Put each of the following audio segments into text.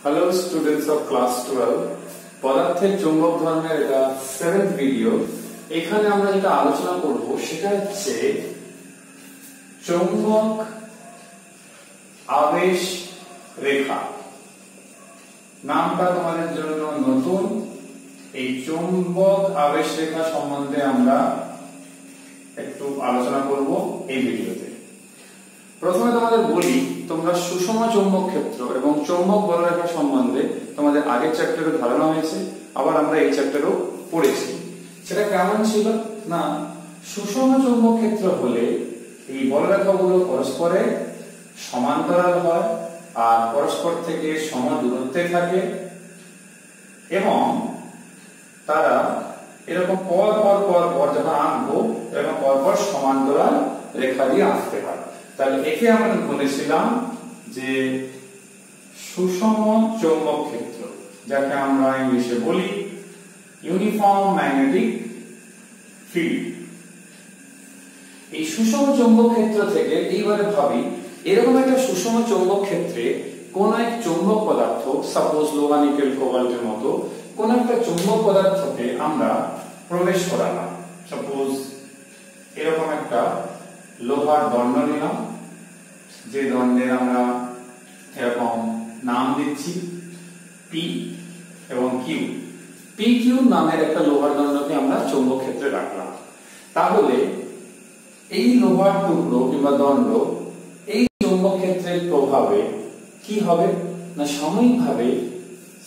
Hello students of class 12 পদার্থের চৌম্বক ধর্মের এটা 7th ভিডিও। এখানে আমরা যেটা আলোচনা করব সেটা হচ্ছে চৌম্বক আবেশ রেখা। নামটা তোমাদের জন্য নতুন। এই চৌম্বক আবেশ রেখা সম্বন্ধে আমরা একটু আলোচনা করব এই ভিডিওতে। প্রথমে তোমাদের বলি, তোমরা সুষম চৌম্বক ক্ষেত্র এবং চৌম্বক বলরেখা সম্বন্ধে তোমাদের আগের চ্যাপ্টারে ধারণা হয়েছে, আবার আমরা এই চ্যাপ্টারেও পড়েছি। সেটা কেমন ছিল না, সুষম চৌম্বক ক্ষেত্র হলে এই বলরেখাগুলো পরস্পরে সমান্তরাল হয় আর পরস্পর থেকে সম দূরত্বে থাকে এবং তারা এরকম পর পর পর পর যখন আঁকবো এরকম পর পর সমান্তরাল রেখা দিয়ে আঁকতে হয়। তাহলে একে আমরা বলেছিলাম যে সুষম চৌম্বক ক্ষেত্র, যাকে আমরা ইংলিশে বলি ইউনিফর্ম ম্যাগনেটিক ফিল্ড। এই সুষম চৌম্বক ক্ষেত্র থেকে এইবারে ভাবি, এরকম একটা সুষম চৌম্বক ক্ষেত্রে কোন এক চৌম্বক পদার্থ, সাপোজ লোহা নিকেল কোবাল্টের মতো কোন একটা চৌম্বক পদার্থকে আমরা প্রবেশ করালাম। সাপোজ এরকম একটা লোহার দণ্ড নিলাম, যে দণ্ডের আমরা এরকম নাম দিচ্ছি পি এবং কিউ। পি কিউ নামের একটা লোহার দণ্ডকে আমরা চৌম্বক ক্ষেত্রে রাখলাম। তাহলে এই লোহার টুকরো কিংবা দণ্ড এই চৌম্বক ক্ষেত্রের প্রভাবে কি হবে না, সাময়িকভাবে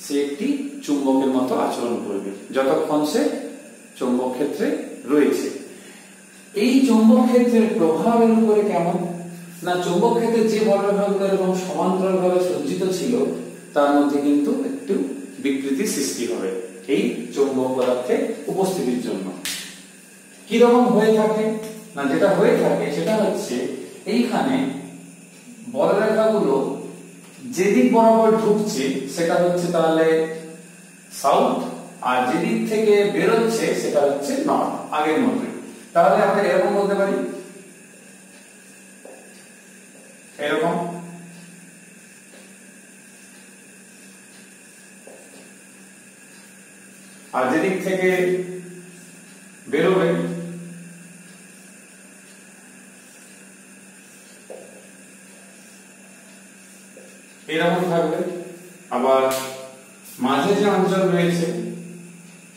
সে একটি চুম্বকের মতো আচরণ করবে যতক্ষণ সে চৌম্বক ক্ষেত্রে রয়েছে। এই চৌম্বক ক্ষেত্রের প্রভাবের উপরে কেমন না, চৌম্বক ক্ষেত্রে যে বলরেখাগুলো এরকম সমান্তরালভাবে সজ্জিত ছিল তার মধ্যে কিন্তু একটু বিকৃতি সৃষ্টি হবে এই চৌম্বক পদার্থের উপস্থিতির জন্য। কি রকম হয়ে থাকে না, যেটা হয়ে থাকে সেটা হচ্ছে এইখানে বলরেখাগুলো যেদিক বরাবর ঢুকছে সেটা হচ্ছে তাহলে সাউথ, আর যেদিক থেকে বেরোচ্ছে সেটা হচ্ছে নর্থ, আগের মতো। তাহলে আমরা এরকম বলতে পারি, এরকম আর যেদিক থেকে বেরোবে এরকম থাকবে। আবার মাঝে যে অঞ্চল রয়েছে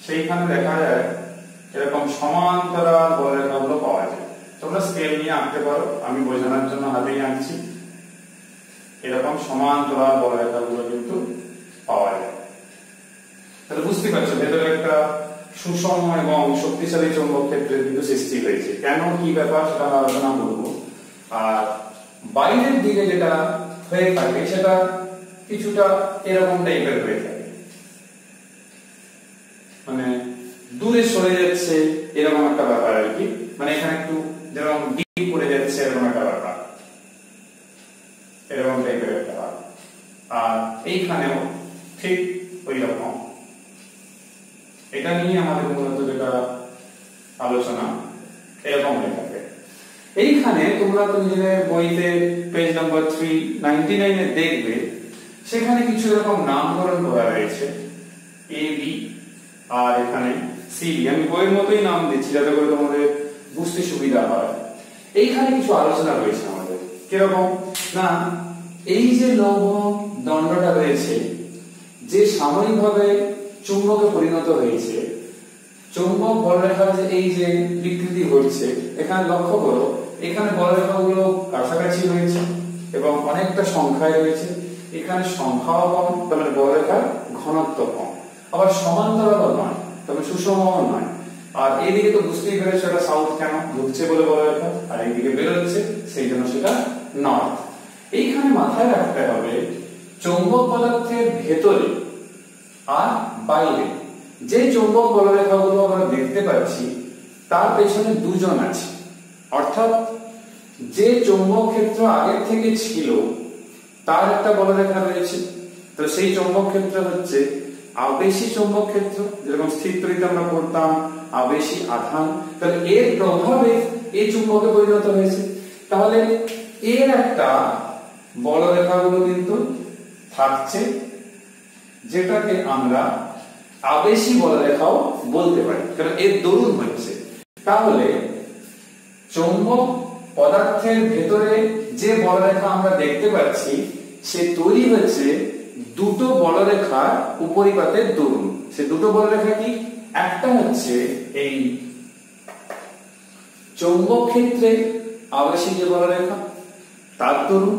সেইখানে দেখা যায় এরকম সমান্তরাল বলরেখাগুলো পাওয়া যায়। তোমরা স্কেল নিয়ে আঁকতে পারো, আমি বোঝানোর জন্য হাতেই আঁকছি। এরকম সমান্তরাল বলরেখাগুলো কিন্তু পাওয়া যায়। তাহলে বুঝতে পারছো ভেতরে একটা সুষম এবং শক্তিশালী চৌম্বক ক্ষেত্রের কিন্তু সৃষ্টি হয়েছে। কেন, কি ব্যাপার সেটা আলোচনা করবো। আর বাইরের দিকে যেটা হয়ে থাকে সেটা কিছুটা এরকম টাইপের হয়ে থাকে, মানে দূরে সরে যাচ্ছে এরকম একটা ব্যাপার আর কি। মানে এখানে একটু যেরকম ডিপ করে যাচ্ছে এরকম একটা ব্যাপার, এরকম টাইপের একটা ব্যাপার। আর এইখানেও ঠিক ওই রকম। এটা নিয়ে আমাদের মূলত যেটা আলোচনা এরকম হয়ে থাকে। এইখানে তোমরা নিজেদের বইতে পেজ নাম্বার 399 এ দেখবে, সেখানে কিছু এরকম নামকরণ করা রয়েছে এ বি আর এখানে সি বি। আমি বইয়ের মতোই নাম দিচ্ছি যাতে করে তোমাদের বুঝতে সুবিধা হয়। এইখানে কিছু আলোচনা রয়েছে আমাদের। কিরকম না, এই যে লৌহ দণ্ডটা রয়েছে যে সাময়িকভাবে চুম্বকে পরিণত হয়েছে, চৌম্বক বলরেখার যে এই যে বিকৃতি ঘটছে, এখানে লক্ষ্য করো এখানে বলরেখাগুলো কাছাকাছি রয়েছে এবং অনেকটা সংখ্যায় রয়েছে। এখানে সংখ্যাও কম, তবে বলরেখার ঘনত্ব কম। আবার সমান্তরালও নয়, তবে সুষমও নয়। আর এইদিকে তো বুঝতেই পেরেছো এটা সাউথ কেন, ঢুকছে বলে বলরেখা, আর এইদিকে বেরোচ্ছে সেই জন্য সেটা নর্থ। এইখানে মাথায় রাখতে হবে চৌম্বক পদার্থের ভেতরে আর বাইরে যে চৌম্বক বলরেখাগুলো আমরা দেখতে পাচ্ছি তার পেছনে দুজন আছে। অর্থাৎ যে চৌম্বক ক্ষেত্র আগের থেকে ছিল তার একটা বলরেখা রয়েছে, তো সেই চৌম্বক ক্ষেত্র হচ্ছে আবেশী চৌম্বক ক্ষেত্র। যেরকম স্থির তড়িতে আমরা পড়তাম আবেশী আধান, তাহলে এর প্রভাবে এই চুম্বকে পরিণত হয়েছে। তাহলে এর একটা বলরেখাগুলো কিন্তু থাকছে যেটাকে আমরা আবেশী বলরেখাও বলতে পারি, কারণ এর দরুন হচ্ছে। তাহলে চৌম্বক পদার্থের ভেতরে যে বলরেখা আমরা দেখতে পাচ্ছি সে তৈরি হচ্ছে দুটো বলরেখার উপরিপাতের দরুন। সে দুটো বলরেখা কি? একটা হচ্ছে এই চৌম্বক ক্ষেত্রে আবেশী যে বলরেখা তার দরুন,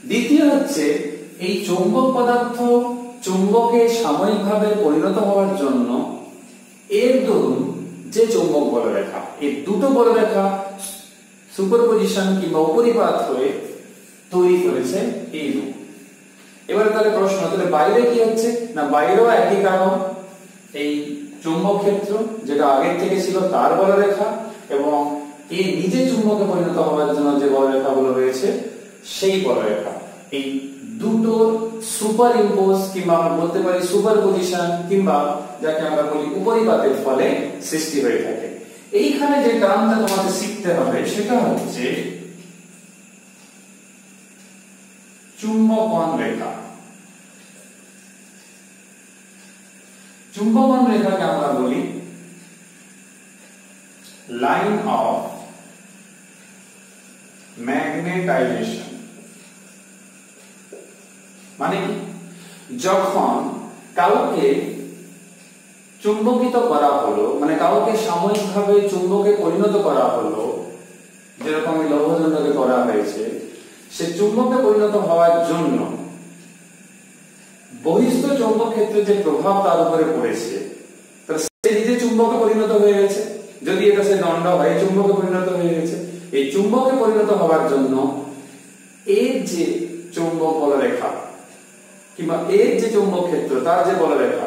দ্বিতীয় হচ্ছে এই চৌম্বক পদার্থ চুম্বকে সাময়িকভাবে পরিণত হওয়ার জন্য এর দরুন যে চৌম্বক বলরেখা। এই দুটো বলরেখা সুপারপজিশন কিংবা উপরিপাত হয়ে তৈরি করেছে এই রূপ। এবারে তাহলে প্রশ্ন, তাহলে বাইরে কি হচ্ছে না, বাইরেও একই কারণ, এই চুম্বক ক্ষেত্র যেটা আগের থেকে ছিল তার বলরেখা এবং এই নিজে চুম্বকে পরিণত হওয়ার জন্য যে বলরেখাগুলো রয়েছে সেই বলরেখা, এই দুটো সুপার ইম্পোজ কিংবা আমরা বলতে পারি সুপারপজিশন কিংবা যাকে আমরা বলি উপরিপাতের ফলে সৃষ্টি হয়ে থাকে। এইখানে যে টার্মটা তোমাকে শিখতে হবে সেটা হচ্ছে চুম্বকন রেখা। চুম্বকন রেখাকে আমরা বলি লাইন অফ ম্যাগনেটাইজেশন। মানে কি, যখন কাউকে চুম্বকিত করা হলো, মানে কাউকে সাময়িকভাবে চুম্বকে পরিণত করা হলো, যেরকম লৌহদণ্ডকে করা হয়েছে, সে চুম্বকে পরিণত হওয়ার জন্য বহিস্থ চৌম্বক ক্ষেত্রে যে প্রভাব তার উপরে পড়েছে, তাহলে সে নিজে চুম্বকে পরিণত হয়ে গেছে। যদি এটা সে দণ্ড হয় চুম্বকে পরিণত হয়ে গেছে। এই চুম্বকে পরিণত হওয়ার জন্য এর যে চৌম্বক বলরেখা কিংবা এর যে চৌম্বক ক্ষেত্র তার যে বলরেখা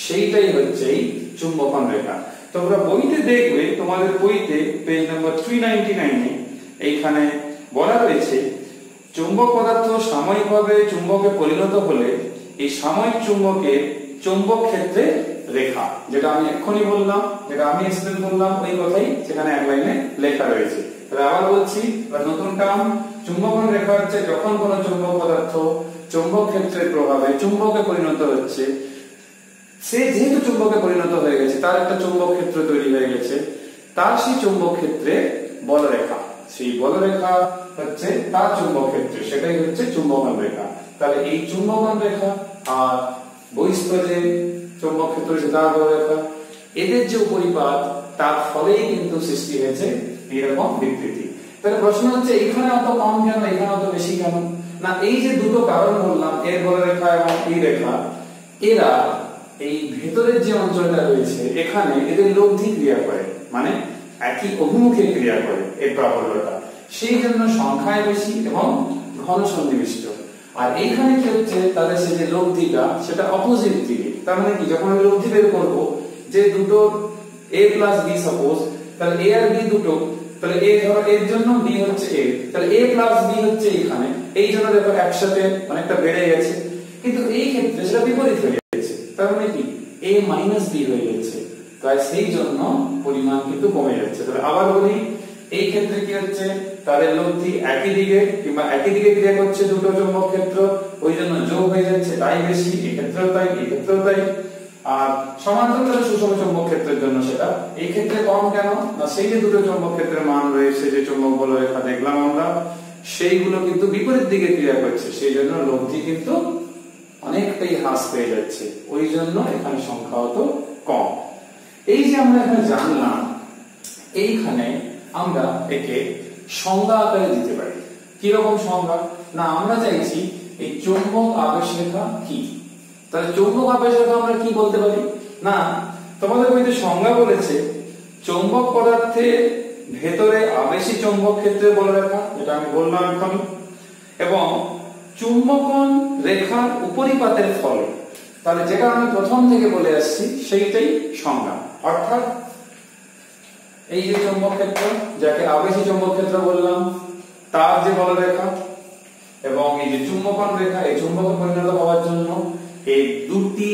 সেইটাই হচ্ছে এই চুম্বকন রেখা। তোমরা বইতে দেখবে, তোমাদের বইতে পেজ নাম্বার 399 এইখানে বলা রয়েছে চুম্বক পদার্থ সাময়িকভাবে চুম্বকে পরিণত হলে এই সাময়িক চুম্বকের চৌম্বক ক্ষেত্রে রেখা, যেটা আমি এক্ষুনি বললাম, যেটা আমি এক্সপ্লেন করলাম, ওই কথাই সেখানে এক লাইনে লেখা রয়েছে। তাহলে আবার বলছি, নতুন টার্ম, চুম্বকন রেখা হচ্ছে যখন কোনো চুম্বক পদার্থ চৌম্বক ক্ষেত্রের প্রভাবে চুম্বকে পরিণত হচ্ছে, সে যেহেতু চুম্বকে পরিণত হয়ে গেছে, তার একটা চৌম্বক ক্ষেত্র তৈরি হয়ে গেছে, তার সেই চৌম্বক ক্ষেত্রে বলরেখা, সেই বলরেখা হচ্ছে তার চুম্বক ক্ষেত্র, সেটাই হচ্ছে চুম্বকন রেখা। তাহলে এই চুম্বকন রেখা আর বহিস্থ যে চৌম্বক ক্ষেত্র হচ্ছে তার বলরেখা, এদের যে উপরিপাত তার ফলেই কিন্তু সৃষ্টি হয়েছে এরকম বিকৃতি। তাহলে প্রশ্ন হচ্ছে এখানে অত কম কেন, এখানে অত বেশি কেন? না, এই যে দুটো কারণ বললাম, এর বলরেখা এবং এই রেখা, এরা এই ভেতরের যে অঞ্চলটা রয়েছে এখানে এদের লব্ধি ক্রিয়া করে, মানে একই অভিমুখে ক্রিয়া করে এই প্রাবল্যটা, সেই জন্য সংখ্যায় বেশি এবং ঘন সন্নিবিষ্ট। আর এইখানে কি হচ্ছে, তাদের সে যে লব্ধিটা সেটা অপোজিট দিকে। তার মানে কি, যখন আমি লব্ধি বের করবো যে দুটো a প্লাস b সাপোজ, তাহলে a আর b দুটো, তাহলে a ধরো এর জন্য b হচ্ছে a, তাহলে a প্লাস b হচ্ছে এখানে, এই জন্য দেখো একসাথে অনেকটা বেড়ে গেছে। কিন্তু এই ক্ষেত্রে সেটা বিপরীত হয়ে গেছে, তার মানে কি a মাইনাস b হয়ে গেছে, তাই সেই জন্য পরিমাণ কিন্তু কমে যাচ্ছে। তাহলে আবার বলি, এই ক্ষেত্রে কি হচ্ছে, তাদের লব্ধি একই দিকে কিংবা একই দিকে ক্রিয়া করছে দুটো চৌম্বক ক্ষেত্র, ওই জন্য যোগ হয়ে যাচ্ছে, তাই বেশি, এই ক্ষেত্রেও তাই, এই ক্ষেত্রেও তাই। আর সমান্তরাল সুষম চৌম্বক ক্ষেত্রের জন্য সেটা এই ক্ষেত্রে কম কেন, না সেই যে দুটো চৌম্বক ক্ষেত্রের মান রয়েছে, যে চৌম্বক বলরেখা দেখলাম আমরা, সেইগুলো কিন্তু বিপরীত দিকে ক্রিয়া করছে, সেই জন্য লব্ধি কিন্তু অনেকটাই হ্রাস পেয়ে যাচ্ছে, ওই জন্য এখানে সংখ্যা হতো কম। এই যে আমরা এখানে জানলাম, এইখানে আমরা একে সংজ্ঞা আকারে দিতে পারি। কি রকম সংজ্ঞা, না আমরা চাইছি এই চৌম্বক আবেশ রেখা কি, তাহলে চৌম্বক আবেশ রেখা আমরা কি বলতে পারি, না তোমাদের বইতে সংজ্ঞা বলেছে চৌম্বক পদার্থের ভেতরে আবেশী চৌম্বক ক্ষেত্রের বলরেখা, যেটা আমি বললাম এখন, এবং চুম্বকন রেখার উপরিপাতের ফলে, তাহলে যেটা আমি প্রথম থেকে বলে আসছি সেইটাই সংজ্ঞা। অর্থাৎ এই যে চৌম্বক ক্ষেত্র, যাকে আবেশী চৌম্বক ক্ষেত্র বললাম, তার যে বলরেখা এবং এই যে চুম্বকন রেখা, এই চুম্বকে পরিণত হওয়ার জন্য এই দুটি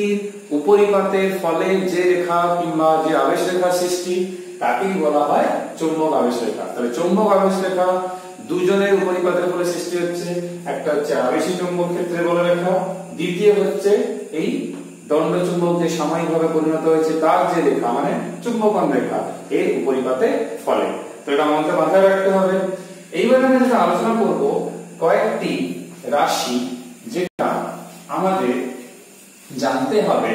উপরিপাতের ফলে যে রেখা কিংবা যে আবেশ রেখা সৃষ্টি, তাকেই বলা হয় চৌম্বক আবেশ রেখা। তাহলে চৌম্বক আবেশ রেখা দুজনের উপরিপাতের ফলে সৃষ্টি হচ্ছে, একটা হচ্ছে আবেশী চৌম্বক ক্ষেত্রের বলরেখা, দ্বিতীয় হচ্ছে এই দণ্ড চুম্বক যে সাময়িকভাবে পরিণত হয়েছে তার যে রেখা মানে চুম্বকন রেখা এর উপরিপাতে ফলে। তো এটা মনে মাথায় রাখতে হবে। এইবার আমি যেটা আলোচনা করব কয়েকটি রাশি যেটা আমাদের জানতে হবে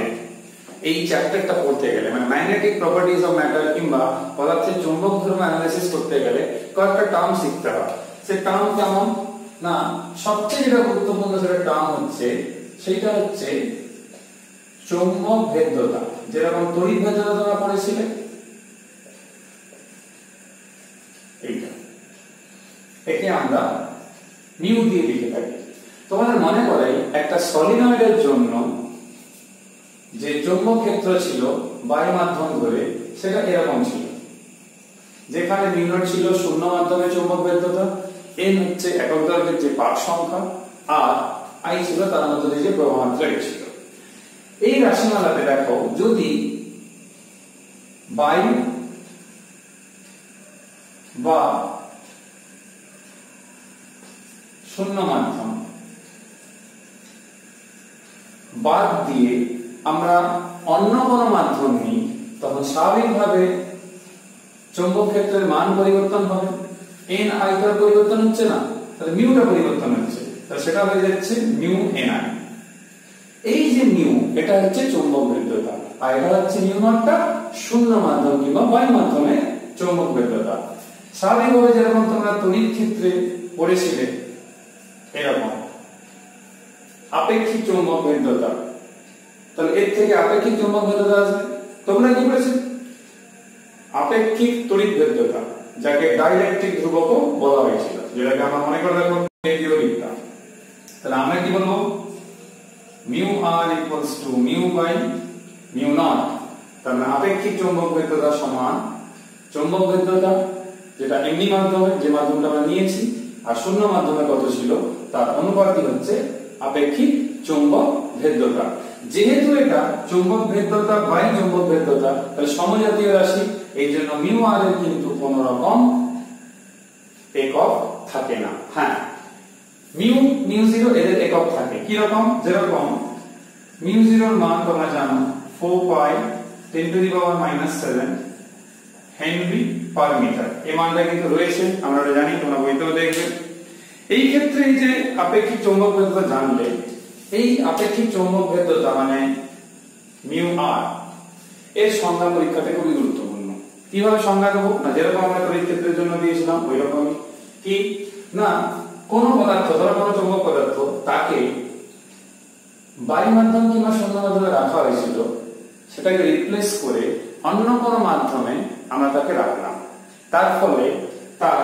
এই চ্যাপ্টারটা পড়তে গেলে, মানে ম্যাগনেটিক প্রপার্টিজ অফ ম্যাটার কিংবা পদার্থের চৌম্বক ধর্ম অ্যানালিসিস করতে গেলে কয়েকটা টার্ম শিখতে হবে। সে টার্ম কেমন না, সবচেয়ে যেটা গুরুত্বপূর্ণ সেটা টার্ম হচ্ছে সেটা হচ্ছে চৌম্বক ভেদ্যতা। যেরকম তড়িৎ ভেদ্যতা তোমরা পড়েছিলে, এইটা একে আমরা মিউ দিয়ে লিখে থাকি। তোমাদের মনে করে একটা সলিনয়েডের জন্য যে চৌম্বক ক্ষেত্র ছিল বায়ু মাধ্যম ধরে সেটা এরকম ছিল, যেখানে মিউ নট ছিল শূন্য মাধ্যমে চৌম্বক ভেদ্যতা, এন হচ্ছে একক দৈর্ঘ্যের যে পাক সংখ্যা, আর আই ছিল তার মধ্যে দিয়ে যে প্রবাহান্তর ছিল। এই রাশিমালাতে দেখো যদি বায়ু বা শূন্য মাধ্যম বাদ দিয়ে আমরা অন্য কোনো মাধ্যম নিই, তখন স্বাভাবিকভাবে চৌম্বক ক্ষেত্রের মান পরিবর্তন হবে। এন আই টার পরিবর্তন হচ্ছে না, তাহলে মিউটা পরিবর্তন হচ্ছে, তাহলে সেটা হয়ে যাচ্ছে মিউ এন আই। এই যে মিউ এটা হচ্ছে চৌম্বক ভেদ্যতা, আর এটা হচ্ছে মিউ নটটা শূন্য মাধ্যম কিংবা বায়ু মাধ্যমে চৌম্বক ভেদ্যতা। স্বাভাবিকভাবে যেরকম তোমরা তড়িৎ ক্ষেত্রে পড়েছিলে এরকম আপেক্ষিক চৌম্বক ভেদ্যতা, তাহলে এর থেকে আপেক্ষিক চৌম্বক ভেদ্যতা আসবে। তোমরা কি পড়েছো? আপেক্ষিক তড়িৎ ভেদ্যতা, যাকে ডাইলেকট্রিক ধ্রুবকও বলা হয়েছিল, যেটাকে আমরা মনে করে রাখবো রেডিও লিখতাম। তাহলে আমরা কি বলবো? Mu R equals to mu by mu naught. তার মানে আপেক্ষিক চৌম্বক ভেদ্যতা সমান চৌম্বক ভেদ্যতা যেটা এমনি মাধ্যমে, যে মাধ্যমটা আমরা নিয়েছি, আর শূন্য মাধ্যমে কত ছিল তার অনুপাতই হচ্ছে আপেক্ষিক চৌম্বক ভেদ্যতা। যেহেতু এটা চৌম্বক ভেদ্যতা বাই চৌম্বক ভেদ্যতা, তাহলে সমজাতীয় রাশি, এই জন্য মিউ আর এর কিন্তু কোন রকম একক থাকে না। হ্যাঁ, মিউ মিউ জিরো এদের একক থাকে। কি রকম? যেরকম মিউ জিরোর মান তোমরা জানো 4 pi 10 to the power -7 henry per metre. এই মানটা কিন্তু রয়েছে, আমরা এটা জানি, তোমরা বইতেও দেখবে। এই ক্ষেত্রে এই যে আপেক্ষিক চৌম্বক ভেদ্যতা জানলে, এই আপেক্ষিক চৌম্বক ভেদ্যতা মানে মিউ আর এর সংজ্ঞা পরীক্ষাতে খুবই গুরুত্বপূর্ণ। কিভাবে সংজ্ঞা দেবো না, যেরকম আমরা তড়িৎ ক্ষেত্রের জন্য দিয়েছিলাম ওই রকমই। কি না, কোন পদার্থ, ধরো কোনো চৌম্বক পদার্থ, তাকে বায়ু মাধ্যম কিংবা শূন্য মাধ্যমে রাখা হয়েছিল, সেটাকে রিপ্লেস করে অন্য কোনো মাধ্যমে আমরা তাকে রাখলাম, তার ফলে তার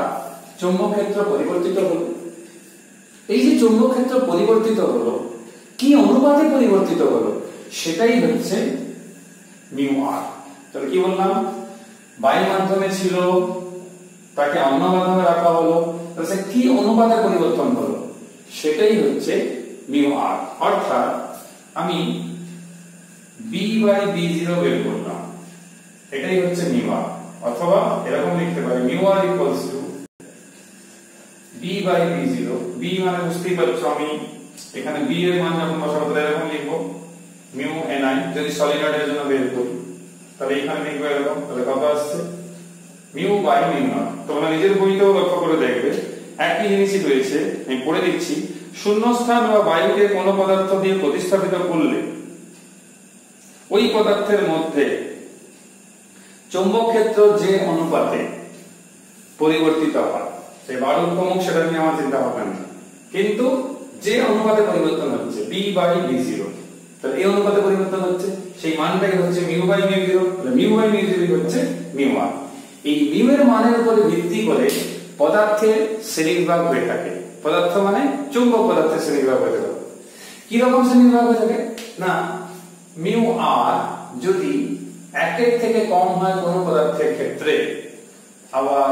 চৌম্বক ক্ষেত্র পরিবর্তিত হলো। এই যে চৌম্বক ক্ষেত্র পরিবর্তিত হলো, কি অনুপাতে পরিবর্তিত হলো, সেটাই হচ্ছে মিউ আর। তাহলে কি বললাম? বায়ু মাধ্যমে ছিল, তাকে অন্য মাধ্যমে রাখা হলো, তাহলে সে কি অনুপাতে পরিবর্তন হলো, সেটাই হচ্ছে মিউ আর। অর্থাৎ আমি বি বাই বি জিরো বের করলাম, এটাই হচ্ছে মিউ আর। অথবা এরকম লিখতে পারি mu R equals to B by B zero. B মানে বুঝতেই পারছো, আমি এখানে বি এর মান যখন বসাবো তাহলে এরকম লিখবো মিউ এন আই। যদি সলিনয়েডের জন্য বের করি তাহলে এখানে লিখবো এরকম, তাহলে কত আসছে মিউ বাই মিউ নট। তোমরা নিজের বইতেও লক্ষ্য করে দেখবে একই জিনিসই রয়েছে। আমি পড়ে দিচ্ছি, শূন্যস্থান বা বায়ুকে কোনো পদার্থ দিয়ে প্রতিস্থাপিত করলে ওই পদার্থের মধ্যে চৌম্বক ক্ষেত্র যে অনুপাতে পরিবর্তিত হয়, সে বাড়ুক কমুক সেটা নিয়ে আমার চিন্তা ভাবনা নেই, কিন্তু যে অনুপাতে পরিবর্তন হচ্ছে বি বাই বি জিরো, তাহলে এই অনুপাতে পরিবর্তন হচ্ছে, সেই মানটাই হচ্ছে mu by mu zero. Mu by mu zero হচ্ছে মিউ আর। এই মিউ এর মানের উপরে ভিত্তি করে পদার্থের শ্রেণীবিভাগ হয়ে থাকে। পদার্থ মানে চৌম্বক পদার্থের শ্রেণীবিভাগ হয়ে থাকে। কি রকম শ্রেণীবিভাগ হয়ে থাকে না, মিউ আর যদি একের থেকে কম হয় কোনো পদার্থের ক্ষেত্রে, আবার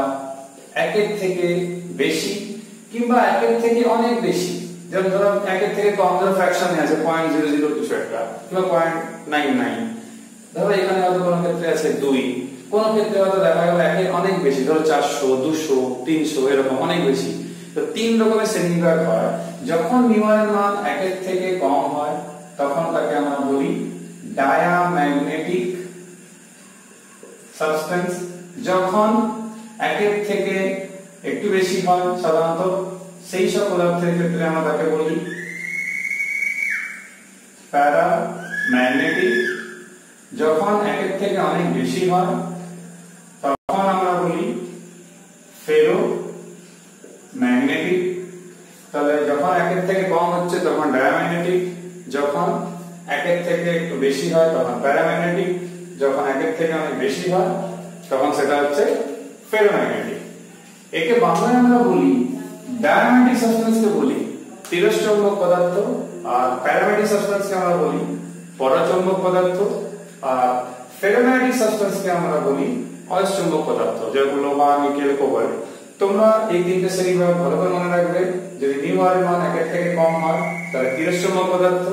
একের থেকে বেশি কিংবা একের থেকে অনেক বেশি, যেমন ধরো একের থেকে কম, ধরো ফ্র্যাকশনে আছে 0.00 কিছু একটা কিংবা 0.99, ধরো এখানে হয়তো কোনো ক্ষেত্রে আছে 2, কোন ক্ষেত্রে হয়তো দেখা গেল একের অনেক বেশি, ধরো 400 200 300 এরকম অনেক বেশি। তো তিন রকমের শ্রেণীবিভাগ হয়। যখন মিউ এর মান একের থেকে কম হয় ডায়াম্যাগনেটিক সাবস্টেন্স যখন একের থেকে একটু বেশি হয় সাধারণত সেই সব পদার্থের ক্ষেত্রে আমরা তাকে বলি প্যারাম্যাগনেটিক। যখন একের থেকে অনেক বেশি হয় তখন আমরা বলি ফেরোম্যাগনেটিক। তাহলে যখন একের থেকে কম হচ্ছে তখন ডায়াম্যাগনেটিক, যখন একের থেকে একটু বেশি হয় তখন প্যারাম্যাগনেটিক, যখন একের থেকে অনেক বেশি হয় তখন সেটা হচ্ছে ফেরোম্যাগনেটিক। একে বাংলায় আমরা বলি ডায়াম্যাগনেটিক সাবস্টেন্সকে বলি তিরস্চম্বক পদার্থ, আর প্যারাম্যাগনেটিক সাবস্টেন্সকে আমরা বলি পরাচম্বক পদার্থ, আর ফেরোম্যাগনেটিক সাবস্টেন্সকে আমরা বলি অয়স্চম্বক পদার্থ, যেগুলো লোহা, নিকেল, কোবাল্ট। তোমরা এই তিনটে শ্রেণী ভালো করে মনে রাখবে। যদি মিউ আর এর মান একের থেকে কম হয় তাহলে তিরস্চম্বক পদার্থ,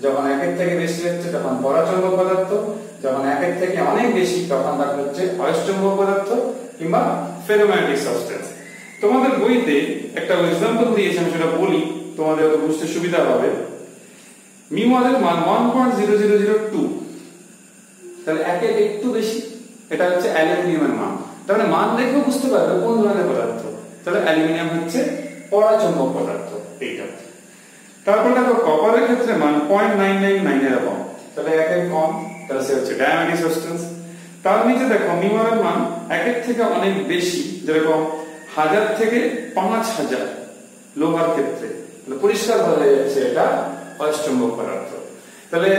যখন একের থেকে বেশি হচ্ছে তখন পরাচম্বক পদার্থ, যখন একের থেকে অনেক বেশি তখন তাকে হচ্ছে অয়স্চম্বক পদার্থ কিংবা ফেরোম্যাগনেটিক সাবস্টেন্স। তোমাদের বইতে একটা এক্সাম্পল দিয়েছি, আমি সেটা বলি তোমাদের বুঝতে সুবিধা হবে। মিউ আর এর মান 1.0002, তাহলে একের একটু বেশি, এটা হচ্ছে অ্যালুমিনিয়ামের মান। তাহলে মান দেখেও বুঝতে পারবে কোন ধরনের পদার্থ। তাহলে অ্যালুমিনিয়াম হচ্ছে পরাচম্বক পদার্থ এইটা। তারপর দেখো কপারের ক্ষেত্রে মান 0.999 এরকম, তাহলে একের কম, তাহলে সে হচ্ছে ডায়াম্যাগনেটিক সাবস্টেন্স। তার নিচে দেখো মিউ আর এর মান একের থেকে অনেক বেশি, যেরকম 1000 থেকে 5000 লোহার ক্ষেত্রে, তাহলে পরিষ্কার হয়ে যাচ্ছে এটা অয়স্চম্বক পদার্থ। তাহলে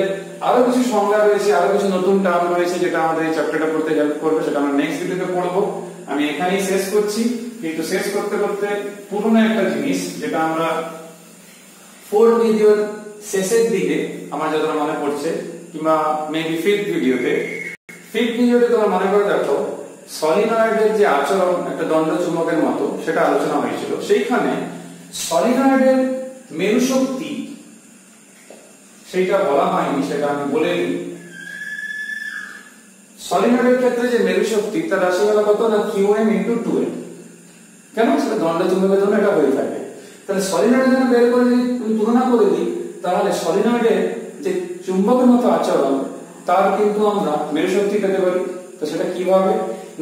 আরো কিছু সংজ্ঞা রয়েছে, আরো কিছু নতুন টার্ম রয়েছে যেটা আমাদের এই চ্যাপ্টারটা পড়তে হেল্প করবে, সেটা আমরা নেক্সট ভিডিওতে পড়বো। আমি এখানেই শেষ করছি, কিন্তু শেষ করতে করতে পুরনো একটা জিনিস যেটা আমরা 4th ভিডিওর শেষের দিকে আমার যতটা মনে পড়ছে, কিংবা মেবি 5th ভিডিওতে তোমরা মনে করে দেখো সলিনয়েডের যে আচরণ একটা দণ্ড চুম্বকের মতো সেটা আলোচনা হয়েছিল। সেইখানে সলিনয়েডের মেরু শক্তি সেইটা বলা হয়নি, সেটা আমি বলে দিই। সলিনয়েডের ক্ষেত্রে যে মেরু শক্তি তার রাশিমালা কত না Qm × 2m। কেন? সেটা দণ্ড চুম্বকের জন্য এটা হয়ে থাকে। তাহলে সলিনয়েডের জন্য বের করে যদি তুলনা করে দিই, তাহলে সলিনয়েডের যে চুম্বকের মতো আচরণ তার কিন্তু আমরা মেরু শক্তি পেতে পারি। তো সেটা কিভাবে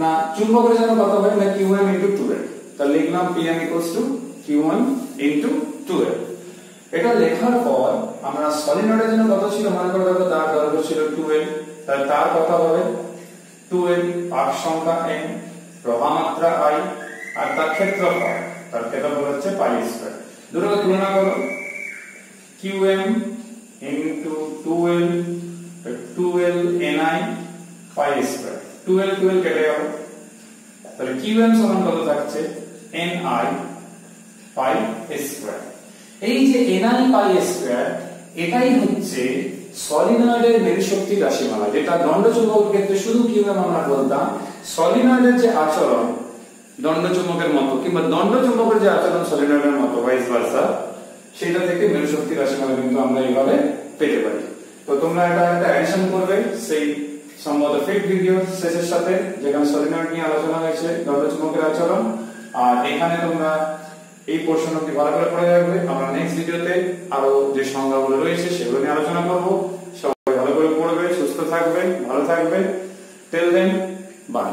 না, চুম্বকের জন্য কত হবে না Qm × 2m। তাহলে লিখলাম Pm = Q1 × 2m। এটা লেখার পর আমরা সলিনয়েডের জন্য কত ছিল মনে করে দেখো, তার দৈর্ঘ্য ছিল 2l, তাহলে তার কত হবে 2l, পাক সংখ্যা n, প্রবাহমাত্রা I, আর তার ক্ষেত্রফল হচ্ছে π²। দুটোকে তুলনা করো, Qm × 2l 2l ni π², 2l কেটে গেল, তাহলে Qm সমান কত থাকছে ni π²। এই যে ni π² এটাই হচ্ছে সলিনয়েডের মেরু শক্তির রাশিমালা, যেটা দণ্ড চুম্বকের ক্ষেত্রে শুধু Qm আমরা বলতাম। সলিনয়েডের যে আচরণ দণ্ড চুম্বকের মতো, কিংবা দণ্ড চুম্বকের যে আচরণ সলিনয়েডের মতো ভাইস ভার্সা, সেটা থেকে মেরু শক্তির রাশিমালা কিন্তু আমরা এইভাবে পেতে পারি। তো তোমরা এটা একটা অ্যাডিশন করবে সেই সম্ভবত 5th ভিডিও শেষের সাথে, যেখানে সলিনয়েড নিয়ে আলোচনা হয়েছে, দণ্ড চুম্বকের আচরণ। আর এখানে তোমরা এই পোরশনটি ভালো করে পড়ে রাখবে। আমরা নেক্সট ভিডিওতে আরো যে সংজ্ঞাগুলো রয়েছে সেগুলো নিয়ে আলোচনা করব। সবাই ভালো করে পড়বে, সুস্থ থাকবে, ভালো থাকবে। Till then, by.